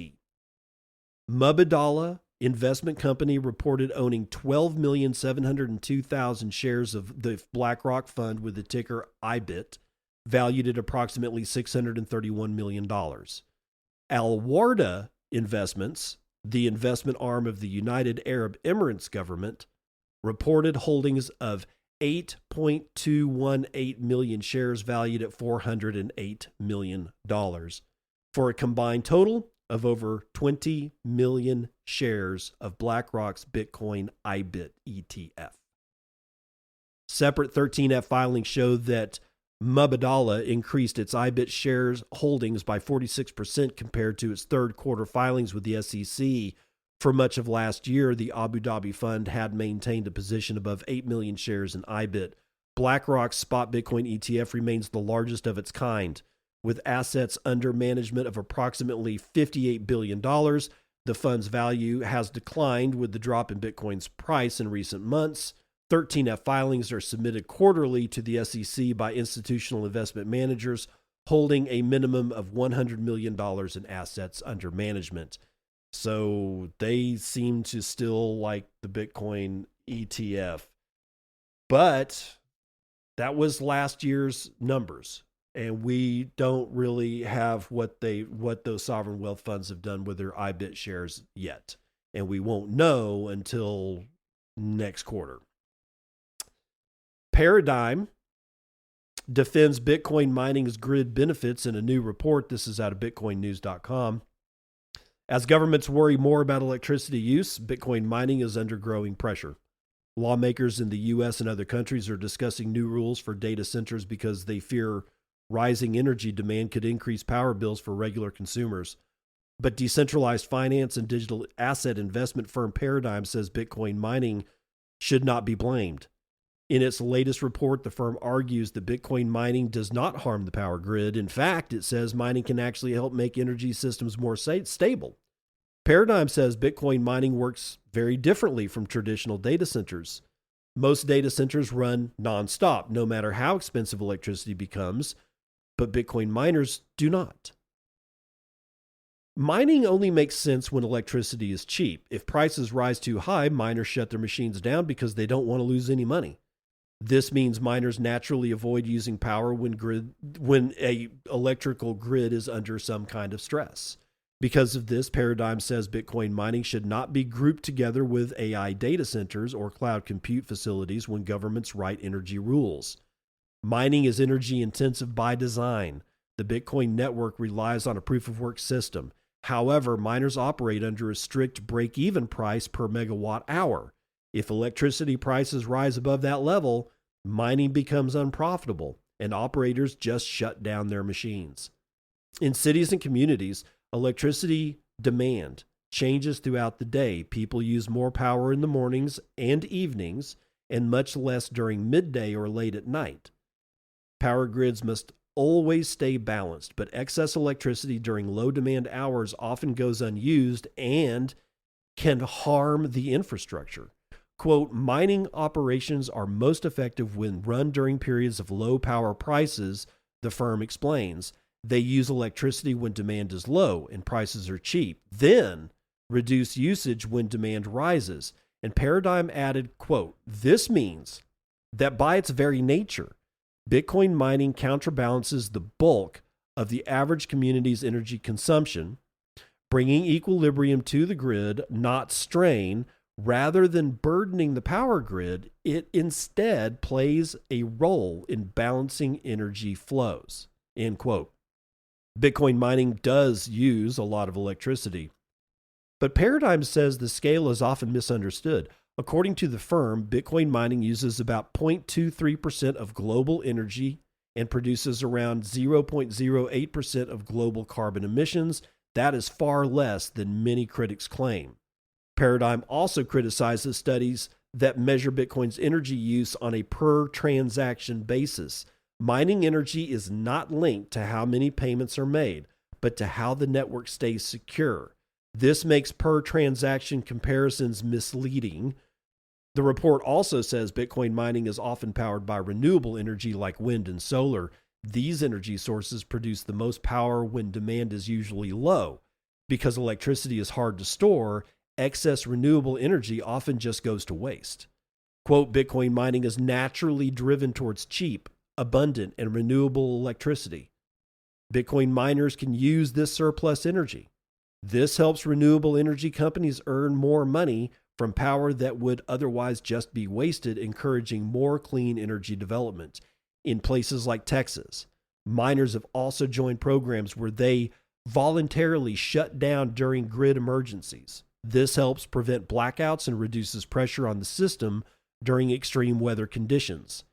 Mubadala Investment Company reported owning 12,702,000 shares of the BlackRock fund with the ticker IBIT, valued at approximately $631 million. Al-Warda Investments, the investment arm of the United Arab Emirates government, reported holdings of 8.218 million shares valued at $408 million, for a combined total of over 20 million shares of BlackRock's Bitcoin IBIT ETF. Separate 13F filings show that Mubadala increased its IBIT shares holdings by 46% compared to its third quarter filings with the SEC. For much of last year, the Abu Dhabi fund had maintained a position above 8 million shares in IBIT. BlackRock's spot Bitcoin ETF remains the largest of its kind, with assets under management of approximately $58 billion. The fund's value has declined with the drop in Bitcoin's price in recent months. 13F filings are submitted quarterly to the SEC by institutional investment managers holding a minimum of $100 million in assets under management. So they seem to still like the Bitcoin ETF. But that was last year's numbers. And we don't really have what those sovereign wealth funds have done with their IBIT shares yet. And we won't know until next quarter. Paradigm defends Bitcoin mining's grid benefits in a new report. This is out of bitcoinnews.com. As governments worry more about electricity use, Bitcoin mining is under growing pressure. Lawmakers in the U.S. and other countries are discussing new rules for data centers because they fear rising energy demand could increase power bills for regular consumers. But decentralized finance and digital asset investment firm Paradigm says Bitcoin mining should not be blamed. In its latest report, the firm argues that Bitcoin mining does not harm the power grid. In fact, it says mining can actually help make energy systems more stable. Paradigm says Bitcoin mining works very differently from traditional data centers. Most data centers run nonstop, no matter how expensive electricity becomes, but Bitcoin miners do not. Mining only makes sense when electricity is cheap. If prices rise too high, miners shut their machines down because they don't want to lose any money. This means miners naturally avoid using power when a electrical grid is under some kind of stress. Because of this, Paradigm says Bitcoin mining should not be grouped together with AI data centers or cloud compute facilities when governments write energy rules. Mining is energy intensive by design. The Bitcoin network relies on a proof-of-work system. However, miners operate under a strict break-even price per megawatt hour. If electricity prices rise above that level, mining becomes unprofitable, and operators just shut down their machines. In cities and communities, electricity demand changes throughout the day. People use more power in the mornings and evenings, and much less during midday or late at night. Power grids must always stay balanced, but excess electricity during low demand hours often goes unused and can harm the infrastructure. Quote, mining operations are most effective when run during periods of low power prices, the firm explains. They use electricity when demand is low and prices are cheap, then reduce usage when demand rises. And Paradigm added, quote, this means that by its very nature, Bitcoin mining counterbalances the bulk of the average community's energy consumption, bringing equilibrium to the grid, not strain. Rather than burdening the power grid, it instead plays a role in balancing energy flows, end quote. Bitcoin mining does use a lot of electricity, but Paradigm says the scale is often misunderstood. According to the firm, Bitcoin mining uses about 0.23% of global energy and produces around 0.08% of global carbon emissions. That is far less than many critics claim. Paradigm also criticizes studies that measure Bitcoin's energy use on a per transaction basis. Mining energy is not linked to how many payments are made, but to how the network stays secure. This makes per transaction comparisons misleading. The report also says Bitcoin mining is often powered by renewable energy like wind and solar. These energy sources produce the most power when demand is usually low. Because electricity is hard to store, excess renewable energy often just goes to waste. Quote, Bitcoin mining is naturally driven towards cheap, abundant, and renewable electricity. Bitcoin miners can use this surplus energy. This helps renewable energy companies earn more money from power that would otherwise just be wasted, encouraging more clean energy development. In places like Texas, miners have also joined programs where they voluntarily shut down during grid emergencies. This helps prevent blackouts and reduces pressure on the system during extreme weather conditions.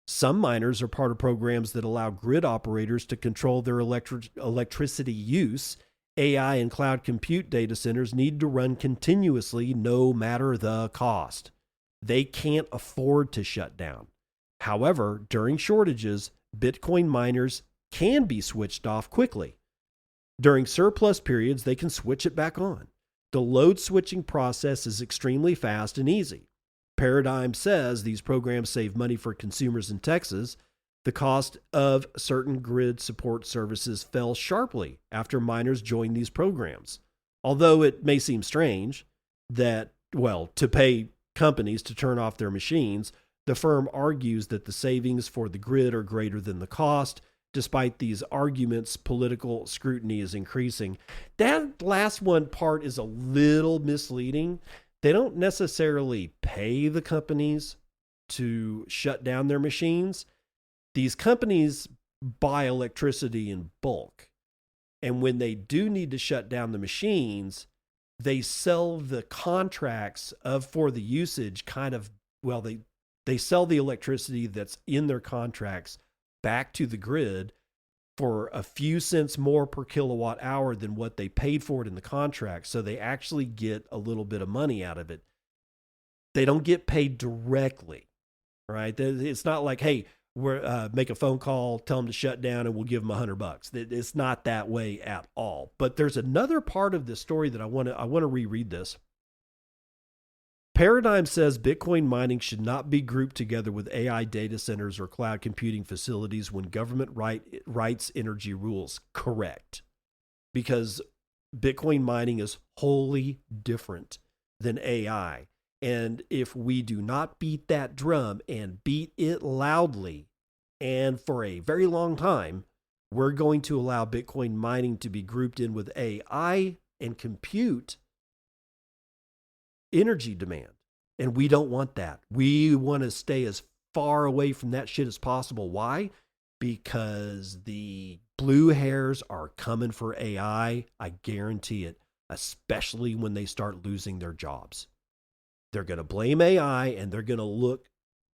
Some miners are part of programs that allow grid operators to control their electricity use. AI and cloud compute data centers need to run continuously no matter the cost. They can't afford to shut down. However, during shortages, Bitcoin miners can be switched off quickly. During surplus periods, they can switch it back on. The load switching process is extremely fast and easy. Paradigm says these programs save money for consumers in Texas. The cost of certain grid support services fell sharply after miners joined these programs. Although it may seem strange that, to pay companies to turn off their machines, the firm argues that the savings for the grid are greater than the cost. Despite these arguments, political scrutiny is increasing. That last one part is a little misleading. They don't necessarily pay the companies to shut down their machines. These companies buy electricity in bulk. And when they do need to shut down the machines, they sell the contracts for the usage they sell the electricity that's in their contracts back to the grid for a few cents more per kilowatt hour than what they paid for it in the contract. So they actually get a little bit of money out of it. They don't get paid directly, right? It's not like, hey, we're make a phone call, tell them to shut down, and we'll give them $100. It's not that way at all. But there's another part of this story that I want to reread this. Paradigm says Bitcoin mining should not be grouped together with AI data centers or cloud computing facilities when government writes energy rules. Correct. Because Bitcoin mining is wholly different than AI. And if we do not beat that drum and beat it loudly and for a very long time, we're going to allow Bitcoin mining to be grouped in with AI and compute energy demand. And we don't want that. We want to stay as far away from that shit as possible. Why? Because the blue hairs are coming for AI. I guarantee it, especially when they start losing their jobs. They're going to blame AI and they're going to look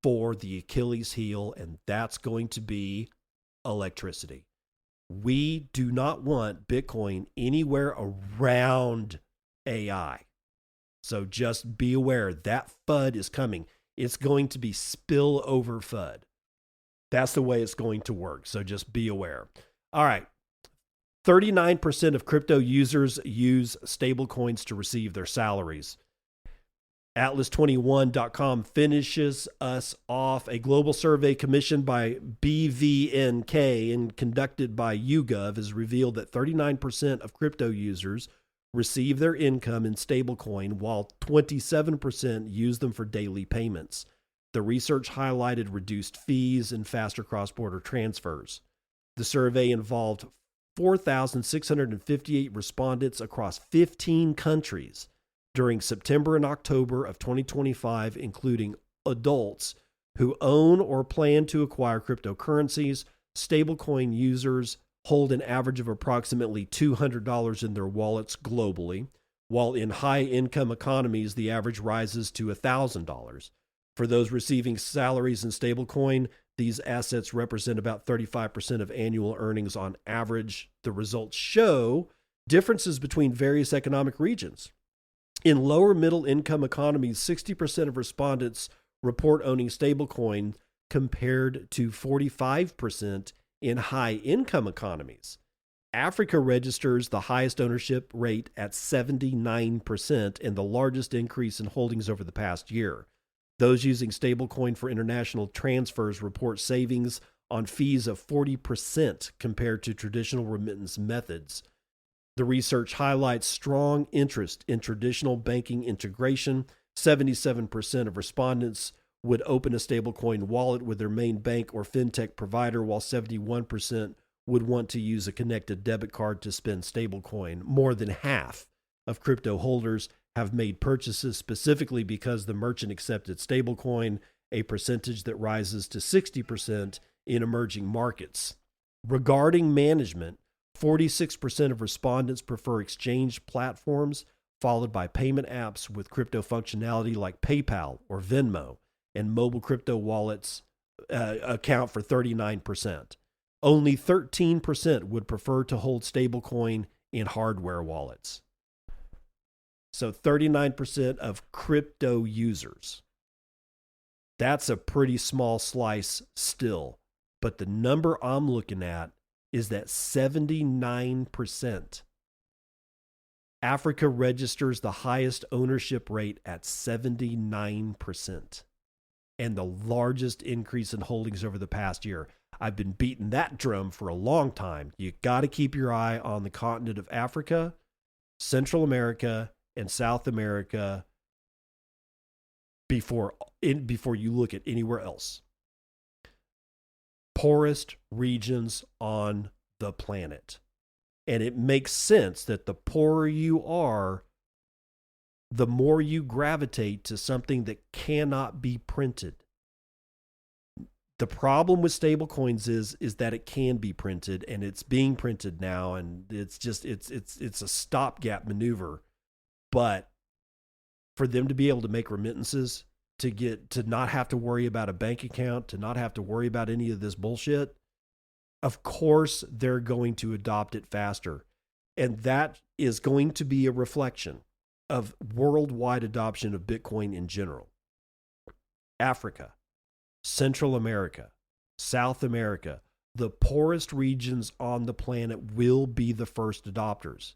for the Achilles heel, and that's going to be electricity. We do not want Bitcoin anywhere around AI. So just be aware that FUD is coming. It's going to be spillover FUD. That's the way it's going to work. So just be aware. All right. 39% of crypto users use stablecoins to receive their salaries. Atlas21.com finishes us off. A global survey commissioned by BVNK and conducted by YouGov has revealed that 39% of crypto users receive their income in stablecoin, while 27% use them for daily payments. The research highlighted reduced fees and faster cross-border transfers. The survey involved 4,658 respondents across 15 countries during September and October of 2025, including adults who own or plan to acquire cryptocurrencies. Stablecoin users hold an average of approximately $200 in their wallets globally, while in high-income economies, the average rises to $1,000. For those receiving salaries in stablecoin, these assets represent about 35% of annual earnings on average. The results show differences between various economic regions. In lower middle income economies, 60% of respondents report owning stablecoin compared to 45% in high income economies. Africa registers the highest ownership rate at 79% and the largest increase in holdings over the past year. Those using stablecoin for international transfers report savings on fees of 40% compared to traditional remittance methods. The research highlights strong interest in traditional banking integration. 77% of respondents would open a stablecoin wallet with their main bank or fintech provider, while 71% would want to use a connected debit card to spend stablecoin. More than half of crypto holders have made purchases specifically because the merchant accepted stablecoin, a percentage that rises to 60% in emerging markets. Regarding management, 46% of respondents prefer exchange platforms, followed by payment apps with crypto functionality like PayPal or Venmo, and mobile crypto wallets account for 39%. Only 13% would prefer to hold stablecoin in hardware wallets. So 39% of crypto users. That's a pretty small slice still. But the number I'm looking at is that 79%. Africa registers the highest ownership rate at 79% and the largest increase in holdings over the past year. I've been beating that drum for a long time. You got to keep your eye on the continent of Africa, Central America, and South America before you look at anywhere else. Poorest regions on the planet. And it makes sense that the poorer you are, the more you gravitate to something that cannot be printed. The problem with stablecoins is that it can be printed, and it's being printed now, and it's a stopgap maneuver. But for them to be able to make remittances, to not have to worry about a bank account, to not have to worry about any of this bullshit, of course they're going to adopt it faster. And that is going to be a reflection of worldwide adoption of Bitcoin in general. Africa, Central America, South America, the poorest regions on the planet will be the first adopters.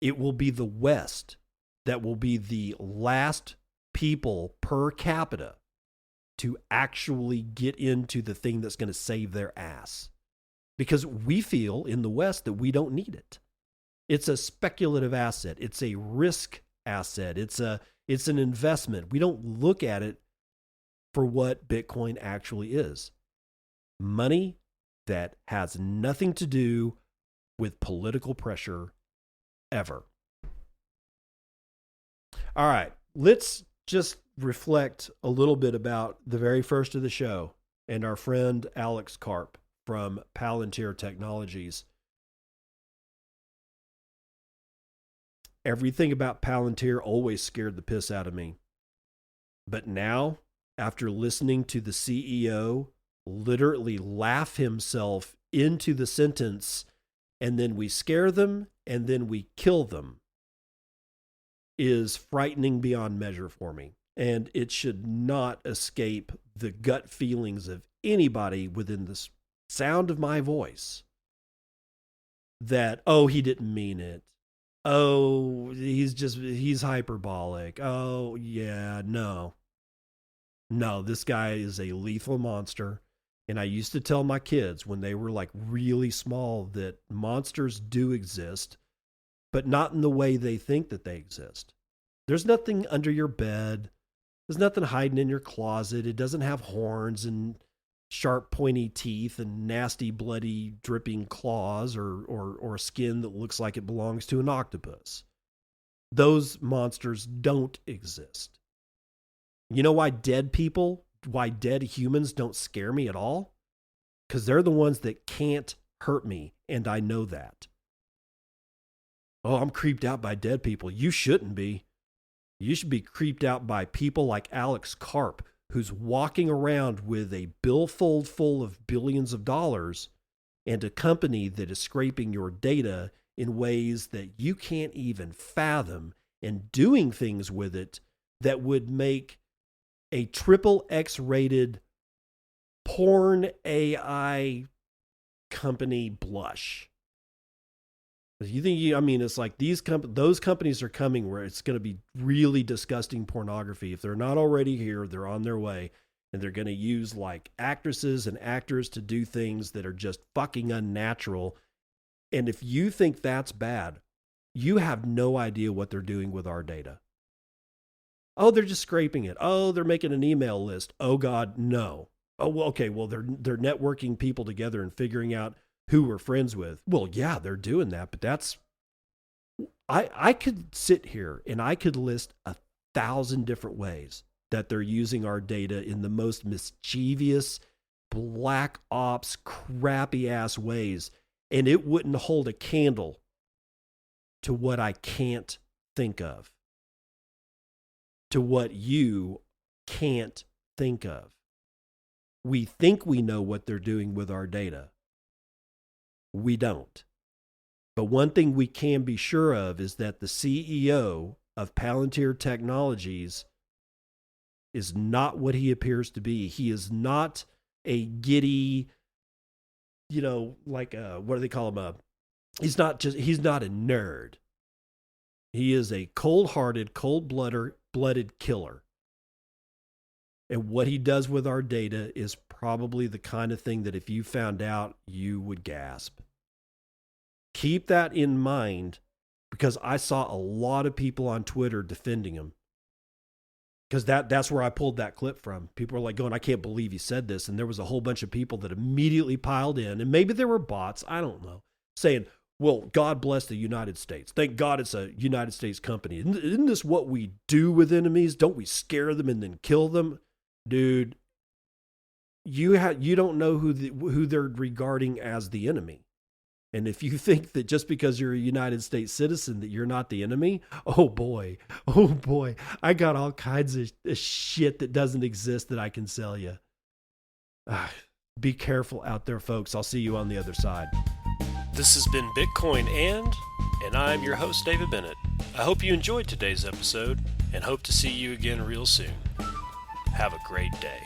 It will be the West that will be the last people per capita to actually get into the thing that's going to save their ass. Because we feel in the West that we don't need it. It's a speculative asset. It's a risk asset. It's an investment. We don't look at it for what Bitcoin actually is. Money that has nothing to do with political pressure ever. All right, let's just reflect a little bit about the very first of the show and our friend Alex Karp from Palantir Technologies. Everything about Palantir always scared the piss out of me. But now, after listening to the CEO literally laugh himself into the sentence, and then we scare them, and then we kill them, is frightening beyond measure for me. And it should not escape the gut feelings of anybody within the sound of my voice that, oh, he didn't mean it. Oh, he's hyperbolic. Oh, yeah, no. No, this guy is a lethal monster. And I used to tell my kids when they were like really small that monsters do exist, but not in the way they think that they exist. There's nothing under your bed. There's nothing hiding in your closet. It doesn't have horns and sharp, pointy teeth and nasty, bloody, dripping claws or skin that looks like it belongs to an octopus. Those monsters don't exist. You know why dead humans don't scare me at all? Because they're the ones that can't hurt me, and I know that. Oh, I'm creeped out by dead people. You shouldn't be. You should be creeped out by people like Alex Karp, who's walking around with a billfold full of billions of dollars and a company that is scraping your data in ways that you can't even fathom and doing things with it that would make a XXX rated porn AI company blush. You think it's like those companies are coming where it's going to be really disgusting pornography. If they're not already here, they're on their way, and they're going to use like actresses and actors to do things that are just fucking unnatural. And if you think that's bad, you have no idea what they're doing with our data. Oh, they're just scraping it. Oh, they're making an email list. Oh God, no. Oh, well, okay. Well, they're networking people together and figuring out who we're friends with. Well, yeah, they're doing that, but that's, I could sit here and I could list 1,000 different ways that they're using our data in the most mischievous, black ops, crappy ass ways. And it wouldn't hold a candle to what I can't think of, to what you can't think of. We think we know what they're doing with our data. We don't. But one thing we can be sure of is that the CEO of Palantir Technologies is not what he appears to be. He is not a giddy, what do they call him? He's not a nerd. He is a cold-hearted, cold-blooded killer. And what he does with our data is probably the kind of thing that if you found out, you would gasp. Keep that in mind, because I saw a lot of people on Twitter defending him. Because that's where I pulled that clip from. People were like going, I can't believe you said this. And there was a whole bunch of people that immediately piled in, and maybe there were bots, I don't know, saying, well, God bless the United States. Thank God it's a United States company. Isn't this what we do with enemies? Don't we scare them and then kill them? Dude, you don't know who they're regarding as the enemy. And if you think that just because you're a United States citizen that you're not the enemy, oh boy, I got all kinds of shit that doesn't exist that I can sell you. Be careful out there, folks. I'll see you on the other side. This has been Bitcoin and I'm your host, David Bennett. I hope you enjoyed today's episode and hope to see you again real soon. Have a great day.